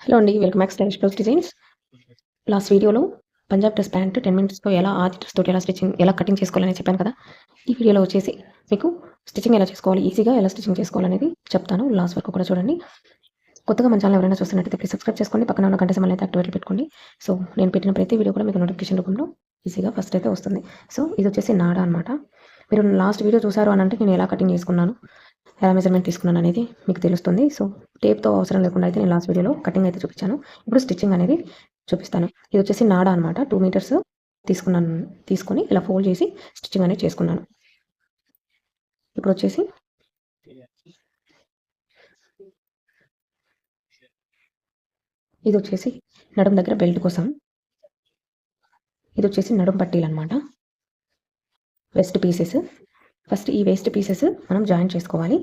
Hello అండి, welcome back stylish blouse designs. Last వీడియోలో Punjab dress pant 10 మినిట్స్‌తో ఎలా ఆది డ్రెస్ తోటి ఎలా కటింగ్ చేసుకోవాలని చెప్పాను కదా! ఈ వీడియోలో వచ్చేసి మీకు స్టిచ్చింగ్ ఎలా చేసుకోవాలి, ఈజీగా ఎలా స్టిచ్చింగ్ చేసుకోవాలనేది చెప్తాను. లాస్ట్ వరకు కూడా చూడండి. కొత్తగా మన ఛానల్ ఎవరైనా చూస్తున్నట్టయితే ప్లీజ్ సబ్స్క్రైబ్ చేసుకోండి. పక్కన ఉన్న గంట సింబల్ని అయితే యాక్టివేట్లో పెట్టుకోండి. సో నేను పెట్టిన ప్రతి వీడియో కూడా మీకు నోటిఫికేషన్ రూపంలో ఈజీగా ఫస్ట్ అయితే వస్తుంది. సో ఇది వచ్చేసి నాడ అనమాట. మీరు లాస్ట్ వీడియో చూసారు అనంటే నేను ఎలా కటింగ్ చేసుకున్నాను, ఎలా మెజర్మెంట్ తీసుకున్నాను అనేది మీకు తెలుస్తుంది. సో టేప్‌తో అవసరం లేకుండా అయితే నేను లాస్ట్ వీడియోలో కటింగ్ అయితే చూపించాను. ఇప్పుడు స్టిచ్చింగ్ అనేది చూపిస్తాను. ఇది వచ్చేసి నాడ అనమాట. 2 మీటర్స్ తీసుకున్నాను. తీసుకొని ఇలా ఫోల్డ్ చేసి స్టిచ్చింగ్ అనేది చేసుకున్నాను. ఇప్పుడు వచ్చేసి ఇది వచ్చేసి నడుము దగ్గర బెల్ట్ కోసం. ఇది వచ్చేసి నడుము పట్టీలనమాట. Waist pieces. ఫస్ట్ ఈ వేస్ట్ పీసెస్ మనం జాయిన్ చేసుకోవాలి.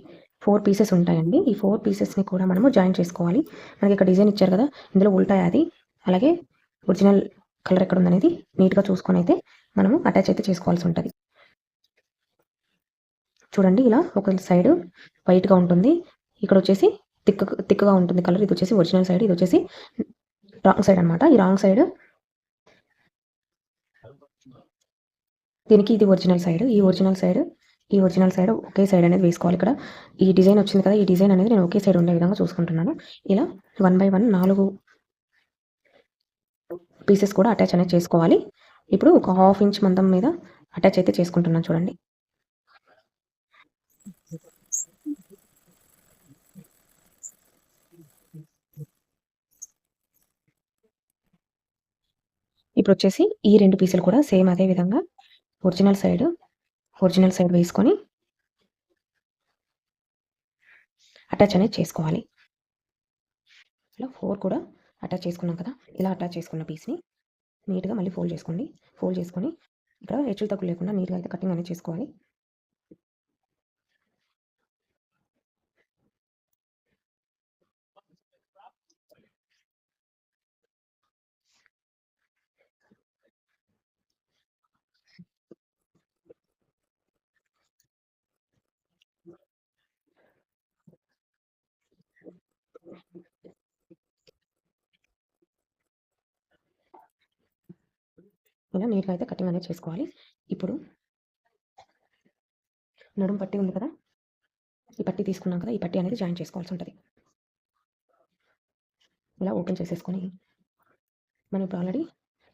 4 పీసెస్ ఉంటాయండి. ఈ 4 పీసెస్‌ని కూడా మనము జాయిన్ చేసుకోవాలి. మనకి ఇక్కడ డిజైన్ ఇచ్చారు కదా! ఇందులో ఉల్టా అది, అలాగే ఒరిజినల్ కలర్ ఎక్కడుందనేది నీట్‌గా చూసుకొని అయితే మనము అటాచ్ అయితే చేసుకోవాల్సి ఉంటది. చూడండి, ఇలా ఒక సైడ్ వైట్‌గా ఉంటుంది. ఇక్కడ వచ్చేసి థిక్‌గా ఉంటుంది కలర్. ఇది వచ్చేసి ఒరిజినల్ సైడ్. ఇది వచ్చేసి రాంగ్ సైడ్ అనమాట. ఈ రాంగ్ సైడ్ దీనికి ఇది ఒరిజినల్ సైడ్. ఈ ఒరిజినల్ సైడ్ ఒకే సైడ్ అనేది వేసుకోవాలి. ఇక్కడ ఈ డిజైన్ వచ్చింది కదా! ఈ డిజైన్ అనేది నేను ఒకే సైడ్ ఉండే విధంగా చూసుకుంటున్నాను. ఇలా 1 బై 1 4 పీసెస్ కూడా అటాచ్ అనేది చేసుకోవాలి. ఇప్పుడు ఒక హాఫ్ ఇంచ్ మందం మీద అటాచ్ అయితే చేసుకుంటున్నాను చూడండి. ఇప్పుడు వచ్చేసి ఈ 2 పీసులు కూడా సేమ్ అదే విధంగా ఒరిజినల్ సైడ్ వేసుకొని అటాచ్ అనేది చేసుకోవాలి. ఇలా 4 కూడా అటాచ్ చేసుకున్నాం కదా! ఇలా అటాచ్ చేసుకున్న పీస్‌ని నీట్‌గా మళ్ళీ ఫోల్డ్ చేసుకోండి. ఫోల్డ్ చేసుకొని ఇక్కడ హెచ్చులు తగ్గులు లేకుండా నీట్‌గా అయితే కటింగ్ అనేది చేసుకోవాలి. ఇలా నీట్‌గా అయితే కటింగ్ అనేది చేసుకోవాలి. ఇప్పుడు నడుము పట్టీ ఉంది కదా! ఈ పట్టీ తీసుకున్నాం కదా! ఈ పట్టీ అనేది జాయిన్ చేసుకోవాల్సి ఉంటది. ఇలా ఓపెన్ చేసేసుకొని మనం ఇప్పుడు ఆల్రెడీ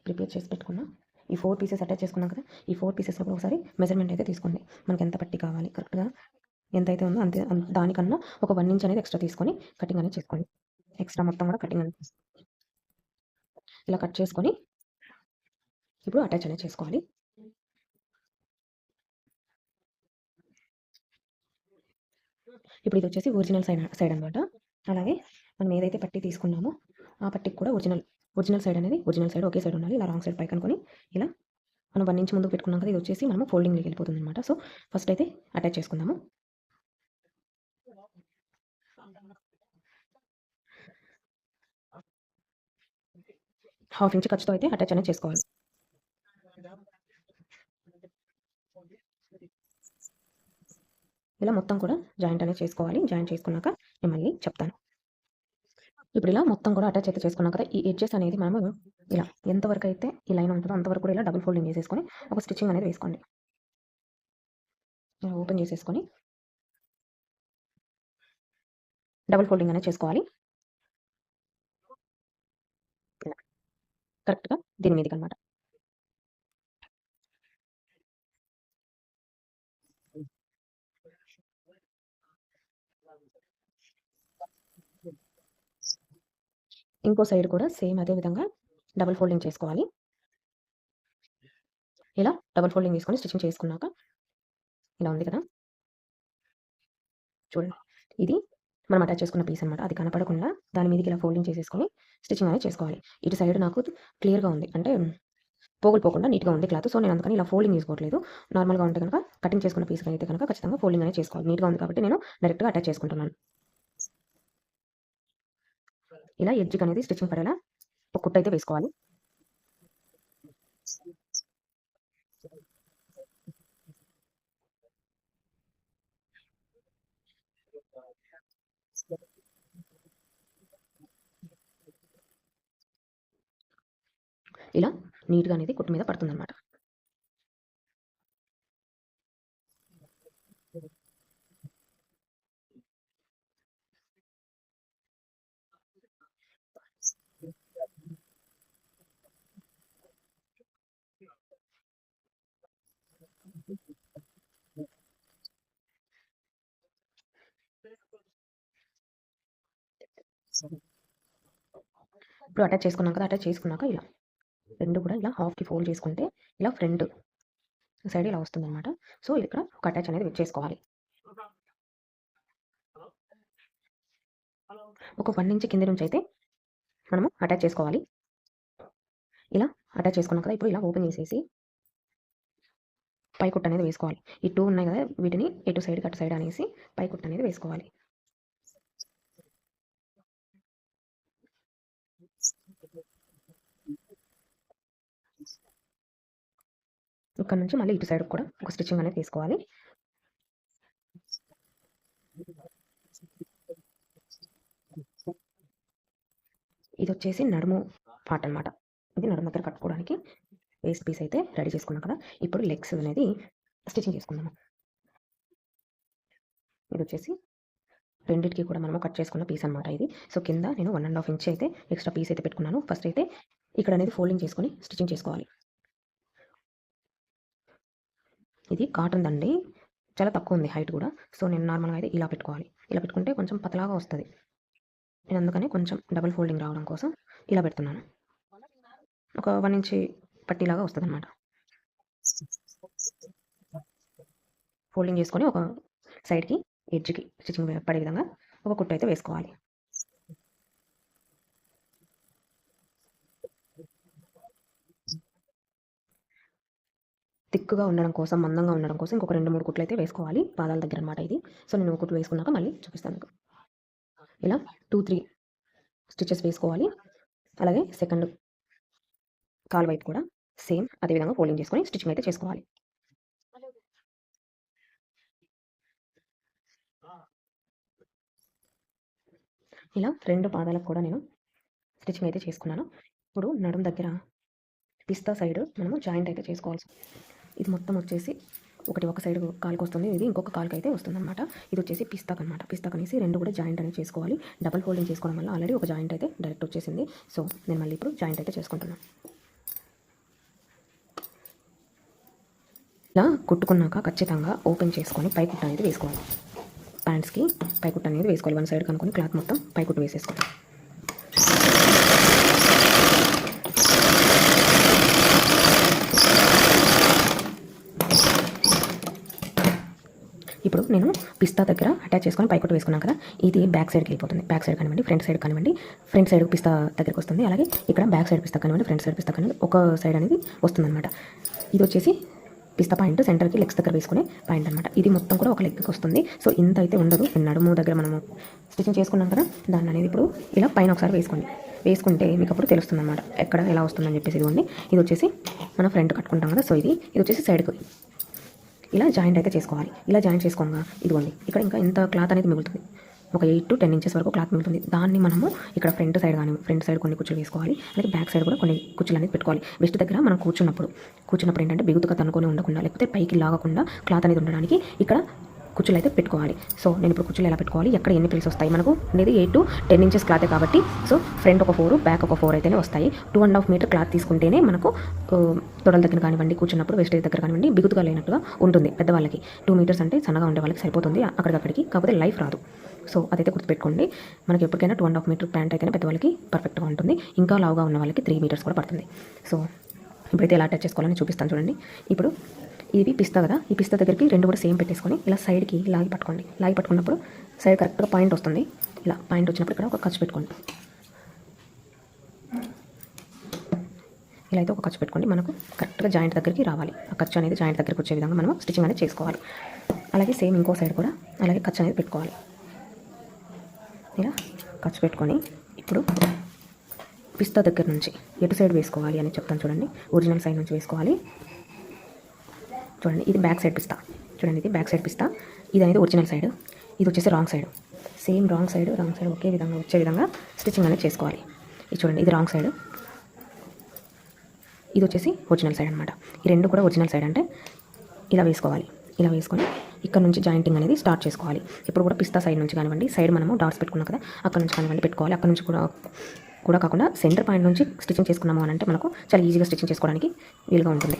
ప్రిపేర్ చేసి పెట్టుకున్న ఈ 4 పీసెస్ అటాచ్ చేసుకున్నాం కదా! ఈ 4 పీసెస్‌లో కూడా ఒకసారి మెజర్మెంట్ అయితే తీసుకోండి. మనకి ఎంత పట్టీ కావాలి కరెక్ట్‌గా ఎంతైతే ఉందో అంతే, దానికన్నా ఒక 1 ఇంచ్ అనేది ఎక్స్ట్రా తీసుకొని కటింగ్ అనేది చేసుకోండి. ఎక్స్ట్రా మొత్తం కూడా కటింగ్ అనేది ఇలా కట్ చేసుకొని ఇప్పుడు అటాచ్ అనేది చేసుకోవాలి. ఇప్పుడు ఇది వచ్చేసి ఒరిజినల్ సైడ్ అనమాట. అలాగే మనం ఏదైతే పట్టీ తీసుకున్నామో ఆ పట్టీకి కూడా ఒరిజినల్ సైడ్ అనేది ఒరిజినల్ సైడ్ ఒకే సైడ్ ఉండాలి. ఇలా రాంగ్ సైడ్ పైకి అనుకొని ఇలా మనం 1 ఇంచ్ ముందుకు పెట్టుకున్నాం కదా! ఇది వచ్చేసి మనము ఫోల్డింగ్‌లోకి వెళ్ళిపోతుందనమాట. సో ఫస్ట్ అయితే అటాచ్ చేసుకుందాము. హాఫ్ ఇంచ్ ఖర్చుతో అయితే అటాచ్ అనేది చేసుకోవాలి. ఇలా మొత్తం కూడా జాయింట్ అనేది చేసుకోవాలి. జాయింట్ చేసుకున్నాక నేను మళ్ళీ చెప్తాను. ఇప్పుడు ఇలా మొత్తం కూడా అటాచ్ అయితే చేసుకున్నాం కదా! ఈ ఎడ్జెస్ అనేది మనము ఇలా ఎంతవరకు అయితే ఈ లైన్ ఉంటుందో అంతవరకు కూడా ఇలా డబుల్ ఫోల్డింగ్ చేసేసుకొని ఒక స్టిచ్చింగ్ అనేది వేసుకోండి. ఇలా ఓపెన్ చేసేసుకొని డబుల్ ఫోల్డింగ్ అనేది చేసుకోవాలి. ఇలా కరెక్ట్‌గా దీని మీదకనమాట. ఇంకో సైడ్ కూడా సేమ్ అదే విధంగా డబుల్ ఫోల్డింగ్ చేసుకోవాలి. ఇలా డబుల్ ఫోల్డింగ్ చేసుకొని స్టిచ్చింగ్ చేసుకున్నాక ఇలా ఉంది కదా! చూడండి. ఇది మనం అటాచ్ చేసుకున్న పీస్ అనమాట. అది కనపడకుండా దాని మీదకి ఇలా ఫోల్డింగ్ చేసేసుకొని స్టిచ్చింగ్ అనేది చేసుకోవాలి. ఇటు సైడ్ నాకు క్లియర్‌గా ఉంది. అంటే పోగులు పోకుండా నీట్‌గా ఉంది క్లాత్. సో నేను అందుకని ఇలా ఫోల్డింగ్ చేసుకోవట్లేదు. నార్మల్‌గా ఉంటే గనక కటింగ్ చేసుకున్న పీస్‌కి అయితే గనక ఖచ్చితంగా ఫోల్డింగ్ అనేది చేసుకోవాలి. నీట్‌గా ఉంది కాబట్టి నేను డైరెక్ట్‌గా అటాచ్ చేసుకుంటున్నాను. ఇలా ఎడ్జ్‌కి అనేది స్టిచ్చింగ్ పడేలా ఒక కుట్టు అయితే వేసుకోవాలి. ఇలా నీట్గా అనేది కుట్టు మీద పడుతుందన్నమాట. ఇప్పుడు అటాచ్ చేసుకున్నాం కదా, అటాచ్ చేసుకున్నాక ఇలా రెండు కూడా ఇలా హాఫ్కి ఫోల్డ్ చేసుకుంటే ఇలా ఫ్రంట్ సైడ్ ఇలా వస్తుందన్నమాట. సో ఇక్కడ ఒక అటాచ్ అనేది చేసుకోవాలి. ఒక 1 ఇంచ్ కింద నుంచి అయితే మనము అటాచ్ చేసుకోవాలి. ఇలా అటాచ్ చేసుకున్నాం కదా, ఇప్పుడు ఇలా ఓపెన్ చేసేసి పై కుట్టు అనేది వేసుకోవాలి. ఈ 2 ఉన్నాయి కదా, వీటిని ఎటు సైడ్ అటు సైడ్ అనేసి పై కుట్టు అనేది వేసుకోవాలి. ఇక్కడ నుంచి మళ్ళీ ఇటు సైడ్ కూడా ఒక స్టిచ్చింగ్ అనేది తీసుకోవాలి. ఇది వచ్చేసి నడుము పార్ట్ అనమాట. ఇది నడుము దగ్గర కట్టుకోవడానికి వేస్ట్ పీస్ అయితే రెడీ చేసుకున్నాం కదా. ఇప్పుడు లెగ్స్ అనేది స్టిచ్చింగ్ చేసుకుందాము. ఇది వచ్చేసి రెండింటికి కూడా మనము కట్ చేసుకున్న పీస్ అనమాట ఇది. సో కింద నేను 1.5 ఇంచ్ అయితే ఎక్స్ట్రా పీస్ అయితే పెట్టుకున్నాను. ఫస్ట్ అయితే ఇక్కడ అనేది ఫోల్డింగ్ చేసుకొని స్టిచ్చింగ్ చేసుకోవాలి. ఇది కాటన్ దండి, చాలా తక్కువ ఉంది హైట్ కూడా. సో నేను నార్మల్గా అయితే ఇలా పెట్టుకోవాలి. ఇలా పెట్టుకుంటే కొంచెం పతలాగా వస్తుంది. నేను అందుకని కొంచెం డబుల్ ఫోల్డింగ్ రావడం కోసం ఇలా పెడుతున్నాను. ఒక 1 ఇంచ్ పట్టీలాగా వస్తుంది అనమాట. ఫోల్డింగ్ చేసుకొని ఒక సైడ్కి ఎడ్జ్కి స్టిచ్చింగ్ పడే విధంగా ఒక కుట్టు అయితే వేసుకోవాలి. థిక్గా ఉండడం కోసం, మందంగా ఉండడం కోసం ఇంకొక 2-3 కుట్లు అయితే వేసుకోవాలి పాదాల దగ్గర అనమాట ఇది. సో నేను కుట్లు వేసుకున్నాక మళ్ళీ చూపిస్తాను మీకు. ఇలా 2-3 స్టిచెస్ వేసుకోవాలి. అలాగే సెకండ్ కాలు వైపు కూడా సేమ్ అదే విధంగా ఫోల్డింగ్ చేసుకొని స్టిచ్చింగ్ అయితే చేసుకోవాలి. ఇలా 2 పాదాలకు కూడా నేను స్టిచ్చింగ్ అయితే చేసుకున్నాను. ఇప్పుడు నడుము దగ్గర పిస్తా సైడ్ మనము జాయింట్ అయితే చేసుకోవాల్సి. ఇది మొత్తం వచ్చేసి ఒక సైడ్ కాలుకి వస్తుంది, ఇది ఇంకొక కాలుకి అయితే వస్తుందన్నమాట. ఇది వచ్చేసి పిస్తాక్ అనమాట. పిస్తాక్ అనేసి 2 కూడా జాయింట్ అనేది చేసుకోవాలి. డబల్ ఫోల్డింగ్ చేసుకోవడం వల్ల ఆల్రెడీ ఒక జాయింట్ అయితే డైరెక్ట్ వచ్చేసింది. సో నేను మళ్ళీ ఇప్పుడు జాయింట్ అయితే చేసుకుంటున్నాను. ఇలా కుట్టుకున్నాక ఖచ్చితంగా ఓపెన్ చేసుకొని పై కుట్టు అనేది వేసుకోవాలి. ప్యాంట్స్కి పై కుట్టు అనేది వేసుకోవాలి. 1 సైడ్ కనుక్కొని క్లాత్ మొత్తం పై కుట్టు వేసేసుకోవాలి. ఇప్పుడు నేను పిస్తా దగ్గర అటాచ్ చేసుకొని పైకుట్టు వేసుకున్నాను కదా, ఇది బ్యాక్ సైడ్కి వెళ్ళిపోతుంది. బ్యాక్ సైడ్ కానివ్వండి, ఫ్రంట్ సైడ్ కానివ్వండి. ఫ్రంట్ సైడ్ పిస్తా దగ్గరికి వస్తుంది. అలాగే ఇక్కడ బ్యాక్ సైడ్ పిస్తా కానివ్వండి, ఫ్రంట్ సైడ్ పిస్తా కానివ్వండి, ఒక సైడ్ అనేది వస్తుందన్నమాట. ఇది వచ్చేసి పిస్తా పాయింట్ సెంటర్కి లెగ్స్ దగ్గర వేసుకునే పాయింట్ అనమాట. ఇది మొత్తం కూడా ఒక లెగ్కి వస్తుంది. సో ఇంత అయితే ఉండదు. నడుము దగ్గర మనము స్టిచ్చింగ్ చేసుకున్నాం కదా, దాన్ని అనేది ఇప్పుడు ఇలా పైన ఒకసారి వేసుకుంటే మీకు అప్పుడు తెలుస్తుంది అనమాట ఎక్కడ ఎలా వస్తుందని చెప్పేసి. ఇదిగోండి, ఇది వచ్చేసి మనం ఫ్రంట్ కట్టుకుంటాం కదా, సో ఇది వచ్చేసి సైడ్కి ఇలా జాయింట్ అయితే చేసుకోవాలి. ఇలా జాయింట్ చేసుకోగా ఇదిగోండి, ఇక్కడ ఇంకా ఇంత క్లాత్ అనేది మిగులుతుంది. ఒక 8 to 10 ఇంచెస్ వరకు క్లాత్ మిగులుతుంది. దాన్ని మనము ఇక్కడ ఫ్రంట్ సైడ్ కొన్ని కుచ్చులు వేసుకోవాలి. అలాగే బ్యాక్ సైడ్ కూడా కొన్ని కుచ్చులు అనేది పెట్టుకోవాలి. వెస్ట్ దగ్గర మనం కూర్చున్నప్పుడు ఏంటంటే బిగుతుగా తనుకొని ఉండకుండా, లేకపోతే పైకి లాగకుండా క్లాత్ అనేది ఉండడానికి ఇక్కడ కుచ్చులు అయితే పెట్టుకోవాలి. సో నేను ఇప్పుడు కుచ్చులు ఎలా పెట్టుకోవాలి, ఎక్కడ ఎన్ని ప్లేస్ వస్తాయి మనకు అనేది 8 to 10 ఇంచెస్ క్లాతే కాబట్టి, సో ఫ్రంట్ ఒక 4, బ్యాక్ ఒక 4 అయితేనే వస్తాయి. 2.5 మీటర్ క్లాత్ తీసుకుంటేనే మనకు తొడల దగ్గర కానివ్వండి, కూర్చున్నప్పుడు వెస్టేజ్ దగ్గర కానివ్వండి బిగుతుగా లేనట్టుగా ఉంటుంది. పెద్దవాళ్ళకి 2 మీటర్స్ అంటే సన్నగా ఉండే వాళ్ళకి సరిపోతుంది అక్కడికక్కడికి, కాకపోతే లైఫ్ రాదు. సో అదైతే గుర్తుపెట్టుకోండి. మనకి ఎప్పటికైనా 2.5 మీటర్ ప్యాంట్ అయితేనే పెద్దవాళ్ళకి పర్ఫెక్ట్గా ఉంటుంది. ఇంకా లావుగా ఉన్న వాళ్ళకి 3 మీటర్స్ కూడా పడుతుంది. సో ఇప్పుడైతే ఎలా అటాచ్ చేసుకోవాలని చూపిస్తాను చూడండి. ఇప్పుడు ఇవి పిస్తా కదా, ఈ పిస్తా దగ్గరికి 2 కూడా సేమ్ పెట్టేసుకొని ఇలా సైడ్కి లాగి పట్టుకోండి. లాగి పట్టుకున్నప్పుడు సైడ్ కరెక్ట్గా పాయింట్ వస్తుంది. ఇలా పాయింట్ వచ్చినప్పుడు ఇక్కడ ఒక ఖర్చు పెట్టుకోండి. ఇలా అయితే ఒక ఖర్చు పెట్టుకోండి. మనకు కరెక్ట్గా జాయింట్ దగ్గరికి రావాలి. ఆ ఖర్చు అనేది జాయింట్ దగ్గరికి వచ్చే విధంగా మనం స్టిచ్చింగ్ అనేది చేసుకోవాలి. అలాగే సేమ్ ఇంకో సైడ్ కూడా అలాగే ఖర్చు అనేది పెట్టుకోవాలి. ఇలా ఖర్చు పెట్టుకొని ఇప్పుడు పిస్తా దగ్గర నుంచి ఎటు సైడ్ వేసుకోవాలి అని చెప్తాను చూడండి. ఒరిజినల్ సైడ్ నుంచి వేసుకోవాలి. చూడండి, ఇది బ్యాక్ సైడ్ పిస్తా. చూడండి, ఇది బ్యాక్ సైడ్ పిస్తా. ఇది అనేది ఒరిజినల్ సైడ్, ఇది వచ్చేసి wrong side. Same wrong side ఒకే విధంగా వచ్చే విధంగా స్టిచ్చింగ్ అనేది చేసుకోవాలి. ఇది చూడండి, ఇది రాంగ్ సైడ్, ఇది వచ్చేసి ఒరిజినల్ సైడ్ అనమాట. ఈ రెండు కూడా ఒరిజినల్ సైడ్ అంటే ఇలా వేసుకోవాలి. ఇలా వేసుకొని ఇక్కడ నుంచి జాయింటింగ్ అనేది స్టార్ట్ చేసుకోవాలి. ఇప్పుడు కూడా పిస్తా సైడ్ నుంచి కానివ్వండి, సైడ్ మనము డాట్స్ పెట్టుకున్నాం కదా, అక్కడ నుంచి కానివ్వండి పెట్టుకోవాలి. అక్కడ నుంచి కూడా కాకుండా సెంటర్ పాయింట్ నుంచి స్టిచ్చింగ్ చేసుకున్నాము అని అంటే మనకు చాలా ఈజీగా స్టిచ్చింగ్ చేసుకోవడానికి వీలుగా ఉంటుంది.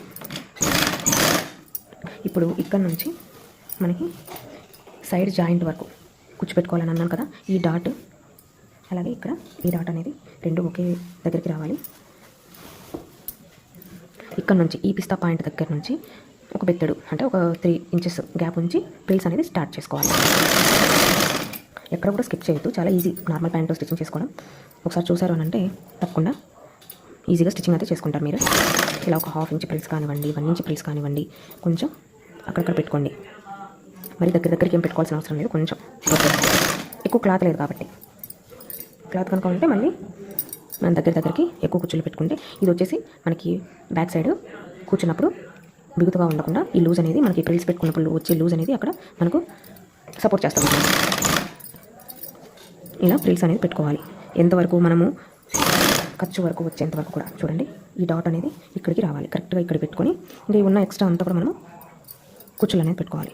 ఇప్పుడు ఇక్కడ నుంచి మనకి సైడ్ జాయింట్ వరకు కూర్చోపెట్టుకోవాలని అన్నాను కదా, ఈ డాట్ అలాగే ఇక్కడ ఈ డాట్ అనేది రెండు ఒకే దగ్గరికి రావాలి. ఇక్కడ నుంచి ఈ పిస్తా పాయింట్ దగ్గర నుంచి ఒక బెత్తడు అంటే ఒక 3 ఇంచెస్ గ్యాప్ ఉంచి ప్రిల్స్ అనేది స్టార్ట్ చేసుకోవాలి. ఎక్కడ కూడా స్కిప్ చేయొద్దు, చాలా ఈజీ నార్మల్ ప్యాంట్తో స్టిచ్చింగ్ చేసుకోవడం. ఒకసారి చూసారు అని అంటే తప్పకుండా ఈజీగా స్టిచ్చింగ్ అయితే చేసుకుంటారు మీరు. ఇలా ఒక 1/2 ఇంచ్ ప్రిల్స్ కానివ్వండి, 1 ఇంచ్ ప్రిల్స్ కానివ్వండి, కొంచెం అక్కడక్కడ పెట్టుకోండి. మరి దగ్గరికి ఏం పెట్టుకోవాల్సిన అవసరం లేదు, కొంచెం ఎక్కువ క్లాత్ లేదు కాబట్టి. క్లాత్ కనుక ఉంటే మళ్ళీ మనం దగ్గరికి ఎక్కువ కుచ్చులు పెట్టుకుంటే ఇది వచ్చేసి మనకి బ్యాక్ సైడ్ కూర్చున్నప్పుడు బిగుతుగా ఉండకుండా ఈ లూజ్ అనేది మనకి ప్రిల్స్ పెట్టుకున్నప్పుడు వచ్చే లూజ్ అనేది అక్కడ మనకు సపోర్ట్ చేస్తాం. ఇలా ప్రిల్స్ అనేది పెట్టుకోవాలి. ఎంతవరకు మనము ఖర్చు వరకు వచ్చేంత వరకు కూడా చూడండి, ఈ డాట్ అనేది ఇక్కడికి రావాలి. కరెక్ట్గా ఇక్కడ పెట్టుకొని ఇంకా ఉన్న ఎక్స్ట్రా అంతా కూడా మనము కుచ్చులు అనేది పెట్టుకోవాలి.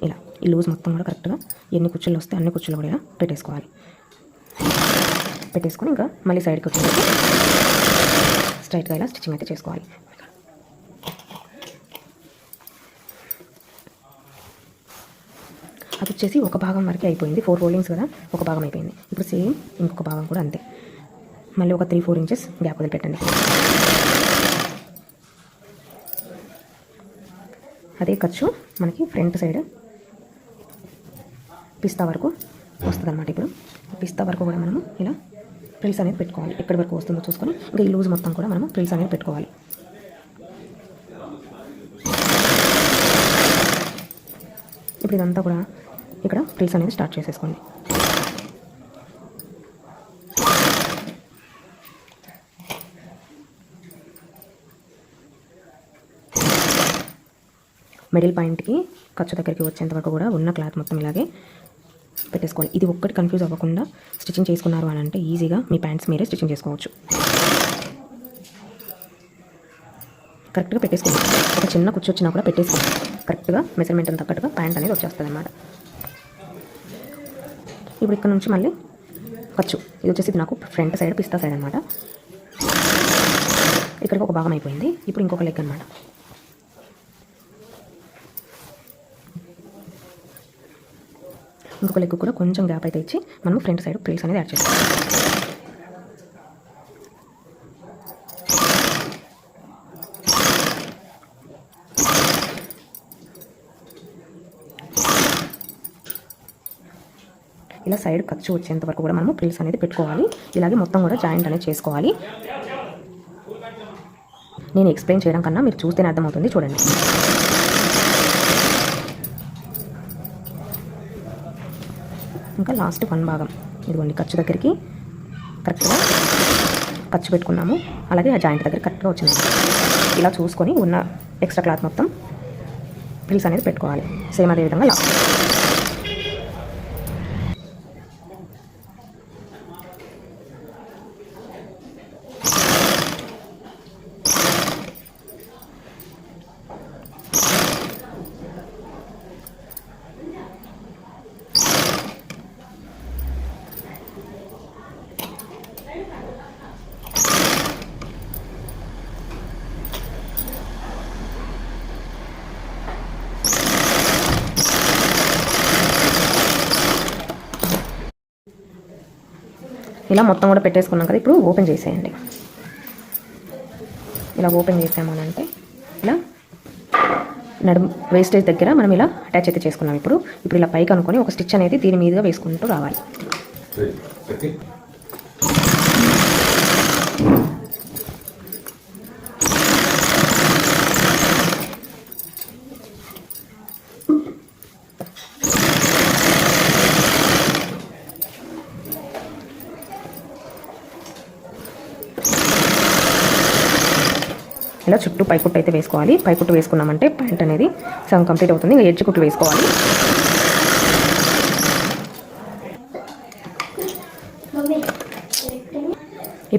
ఇలా ఈ లూజ్ మొత్తం కూడా కరెక్ట్గా ఎన్ని కుచ్చులు వస్తే అన్ని కుచ్చులు కూడా ఇలా పెట్టేసుకోవాలి. పెట్టేసుకొని ఇంకా మళ్ళీ సైడ్కి వచ్చేసి స్ట్రైట్గా ఇలా స్టిచ్చింగ్ అయితే చేసుకోవాలి. అది వచ్చేసి ఒక భాగం వరకే అయిపోయింది. 4 రోలింగ్స్ కదా, ఒక భాగం అయిపోయింది. ఇప్పుడు సేమ్ ఇంకొక భాగం కూడా అంతే. మళ్ళీ ఒక 3-4 ఇంచెస్ గ్యాప్ వదిలిపెట్టండి. అదే ఖర్చు మనకి ఫ్రంట్ సైడ్ పిస్తా వరకు వస్తుంది అన్నమాట. ఇప్పుడు పిస్తా వరకు కూడా మనము ఇలా ప్రిల్స్ అనేది పెట్టుకోవాలి. ఎక్కడి వరకు వస్తుందో చూసుకొని ఇంకా ఈ లూజ్ మొత్తం కూడా మనము ప్రిల్స్ అనేది పెట్టుకోవాలి. ఇప్పుడు ఇదంతా కూడా ఇక్కడ ప్రిల్స్ అనేది స్టార్ట్ చేసేసుకోండి. మిడిల్ పాయింట్కి ఖర్చు దగ్గరికి వచ్చేంత వరకు కూడా ఉన్న క్లాత్ మొత్తం ఇలాగే పెట్టేసుకోవాలి. ఇది ఒక్కటి కన్ఫ్యూజ్ అవ్వకుండా స్టిచ్చింగ్ చేసుకున్నారు అని అంటే ఈజీగా మీ ప్యాంట్స్ మీరే స్టిచ్చింగ్ చేసుకోవచ్చు. కరెక్ట్గా పెట్టేసుకోండి. ఒక చిన్న కుచ్చు వచ్చినా కూడా పెట్టేసుకోండి. కరెక్ట్గా మెజర్మెంట్ తగ్గట్టుగా ప్యాంట్ అనేది వచ్చేస్తుంది అన్నమాట. ఇప్పుడు ఇక్కడ నుంచి మళ్ళీ ఖర్చు ఇది వచ్చేసి నాకు ఫ్రంట్ సైడ్ పిస్తా సైడ్ అనమాట. ఇక్కడికి ఒక భాగం అయిపోయింది. ఇప్పుడు ఇంకొక లెగ్ అనమాట. ఇంకొక లెగ్ కూడా కొంచెం గ్యాప్ అయితే ఇచ్చి మనం ఫ్రంట్ సైడ్ ప్రిల్స్ అనేది యాడ్ చేస్తాం. ఇలా సైడ్ ఖర్చు వచ్చేంత వరకు కూడా మనము ప్రిల్స్ అనేది పెట్టుకోవాలి. ఇలాగే మొత్తం కూడా జాయింట్ అనేది చేసుకోవాలి. నేను ఎక్స్ప్లెయిన్ చేయడం కన్నా మీరు చూస్తేనే అర్థమవుతుంది, చూడండి. ఇంకా లాస్ట్ 1 భాగం ఇదిగోండి, ఖర్చు దగ్గరికి కరెక్ట్గా ఖర్చు పెట్టుకున్నాము. అలాగే ఆ జాయింట్ దగ్గర కరెక్ట్గా వచ్చింది. ఇలా చూసుకొని ఉన్న ఎక్స్ట్రా క్లాత్ మొత్తం ప్రిల్స్ అనేది పెట్టుకోవాలి. సేమ్ అదే విధంగా లాస్ట్ ఇలా మొత్తం కూడా పెట్టేసుకున్నాం కదా. ఇప్పుడు ఓపెన్ చేసేయండి. ఇలా ఓపెన్ చేసాము అని అంటే ఇలా నడుము వేస్టేజ్ దగ్గర మనం ఇలా అటాచ్ అయితే చేసుకున్నాం. ఇప్పుడు ఇలా పైకి అనుకొని ఒక స్టిచ్ అనేది దీని మీదుగా వేసుకుంటూ రావాలి. ఇలా చుట్టూ పైకుట్టు అయితే వేసుకోవాలి. పైకుట్టు వేసుకున్నామంటే ప్యాంట్ అనేది సగం కంప్లీట్ అవుతుంది. ఇంకా ఎడ్జ్ కుట్టు వేసుకోవాలి.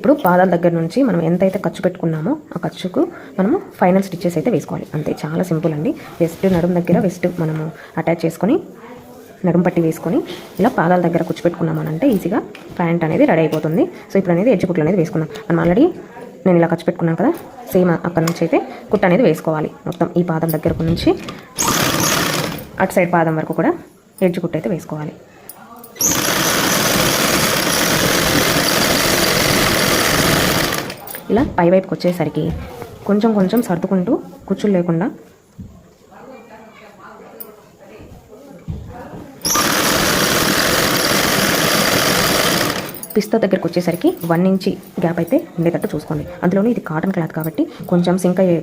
ఇప్పుడు పాదాల దగ్గర నుంచి మనం ఎంతైతే ఖర్చు పెట్టుకున్నామో ఆ ఖర్చుకు మనము ఫైనల్ స్టిచ్చెస్ అయితే వేసుకోవాలి. అంతే, చాలా సింపుల్ అండి. వెస్ట్ నడుము దగ్గర వెస్ట్ మనము అటాచ్ చేసుకొని నడుము పట్టి వేసుకొని ఇలా పాదాల దగ్గర కూర్చోపెట్టుకున్నామనంటే ఈజీగా ప్యాంట్ అనేది రెడీ అయిపోతుంది. సో ఇప్పుడు అనేది ఎడ్జ్ కుట్లు అనేది వేసుకున్నాం. మనం ఆల్రెడీ నేను ఇలా ఖర్చు పెట్టుకున్నాను కదా, సేమ్ అక్కడ నుంచి అయితే కుట్టు అనేది వేసుకోవాలి. మొత్తం ఈ పాదం దగ్గరకు నుంచి అటు సైడ్ పాదం వరకు కూడా ఎడ్జ్ కుట్టు అయితే వేసుకోవాలి. ఇలా పై వైపుకి వచ్చేసరికి కొంచెం కొంచెం సర్దుకుంటూ కుచ్చులు లేకుండా పిస్తా దగ్గరకు వచ్చేసరికి 1 ఇంచి గ్యాప్ అయితే ఉండేటట్టు చూసుకోండి. అందులోనే ఇది కాటన్ క్లాత్ కాబట్టి కొంచెం సింక్ అయ్యే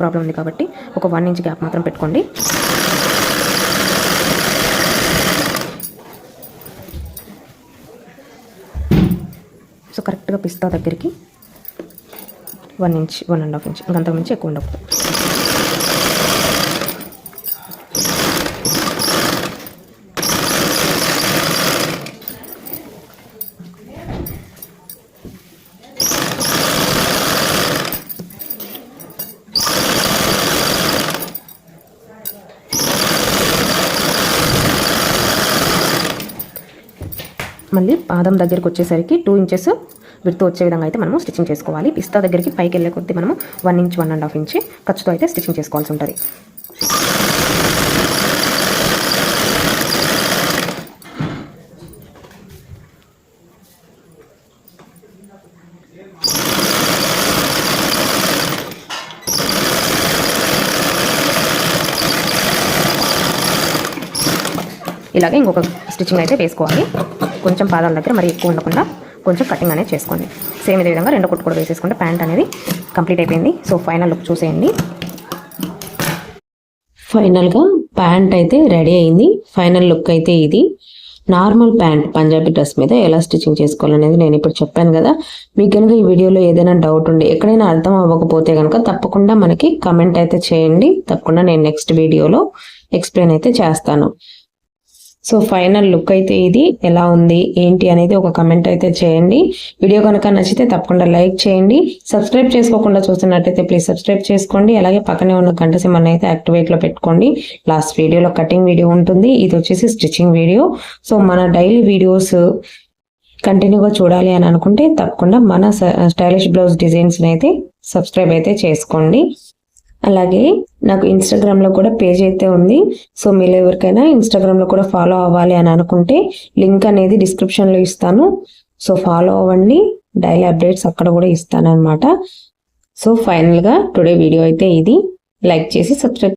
ప్రాబ్లం ఉంది కాబట్టి ఒక 1 ఇంచ్ గ్యాప్ మాత్రం పెట్టుకోండి. సో కరెక్ట్గా పిస్తా దగ్గరికి 1 ఇంచ్ 1.5 ఇంచ్ ఇంకంతకు మించి ఎక్కువ ఉండకూడదు. మళ్ళీ పాదం దగ్గరికి వచ్చేసరికి 2 ఇంచెస్ విడుతూ వచ్చే విధంగా అయితే మనము స్టిచ్చింగ్ చేసుకోవాలి. పిస్తా దగ్గరికి పైకి వెళ్ళే కొద్దీ మనము 1 ఇంచ్ 1.5 ఇంచ్ ఖర్చుతో అయితే స్టిచ్చింగ్ చేసుకోవాల్సి ఉంటుంది. ఇలాగే ఇంకొక స్టిచ్చింగ్ అయితే వేసుకోవాలి. కొంచెం పాదాల దగ్గర మరి ఎక్కువ ఉండకుండా కొంచెం కటింగ్ అనేది చేసుకోండి. సేమ్ ఇదే విధంగా 2 కుట్టు కూడా వేసేసుకుంటే ప్యాంట్ అనేది కంప్లీట్ అయిపోయింది. సో ఫైనల్ లుక్ చూసేయండి. ఫైనల్గా ప్యాంట్ అయితే రెడీ అయింది. ఫైనల్ లుక్ అయితే ఇది. నార్మల్ ప్యాంట్ పంజాబీ డ్రెస్ మీద ఎలా స్టిచ్చింగ్ చేసుకోవాలనేది నేను ఇప్పుడు చెప్పాను కదా. మీకు కనుక ఈ వీడియోలో ఏదైనా డౌట్ ఉండి ఎక్కడైనా అర్థం అవ్వకపోతే కనుక తప్పకుండా మనకి కమెంట్ అయితే చేయండి. తప్పకుండా నేను నెక్స్ట్ వీడియోలో ఎక్స్ప్లెయిన్ అయితే చేస్తాను. సో ఫైనల్ లుక్ అయితే ఇది. ఎలా ఉంది ఏంటి అనేది ఒక కమెంట్ అయితే చేయండి. వీడియో కనుక నచ్చితే తప్పకుండా లైక్ చేయండి. సబ్స్క్రైబ్ చేసుకోకుండా చూస్తున్నట్టయితే ప్లీజ్ సబ్స్క్రైబ్ చేసుకోండి. అలాగే పక్కనే ఉన్న గంట సింబల్ అయితే యాక్టివేట్లో పెట్టుకోండి. లాస్ట్ వీడియోలో కటింగ్ వీడియో ఉంటుంది, ఇది వచ్చేసి స్టిచ్చింగ్ వీడియో. సో మన డైలీ వీడియోస్ కంటిన్యూగా చూడాలి అని అనుకుంటే తప్పకుండా మన స్టైలిష్ బ్లౌజ్ డిజైన్స్ని అయితే సబ్స్క్రైబ్ అయితే చేసుకోండి. అలాగే నాకు ఇన్స్టాగ్రామ్లో కూడా పేజ్ అయితే ఉంది. సో మీరు ఎవరికైనా ఇన్స్టాగ్రామ్లో కూడా ఫాలో అవ్వాలి అని అనుకుంటే లింక్ అనేది డిస్క్రిప్షన్లో ఇస్తాను. సో ఫాలో అవ్వండి. డైలీ అప్డేట్స్ అక్కడ కూడా ఇస్తాను అనమాట. సో ఫైనల్గా టుడే వీడియో అయితే ఇది. లైక్ చేసి సబ్స్క్రైబ్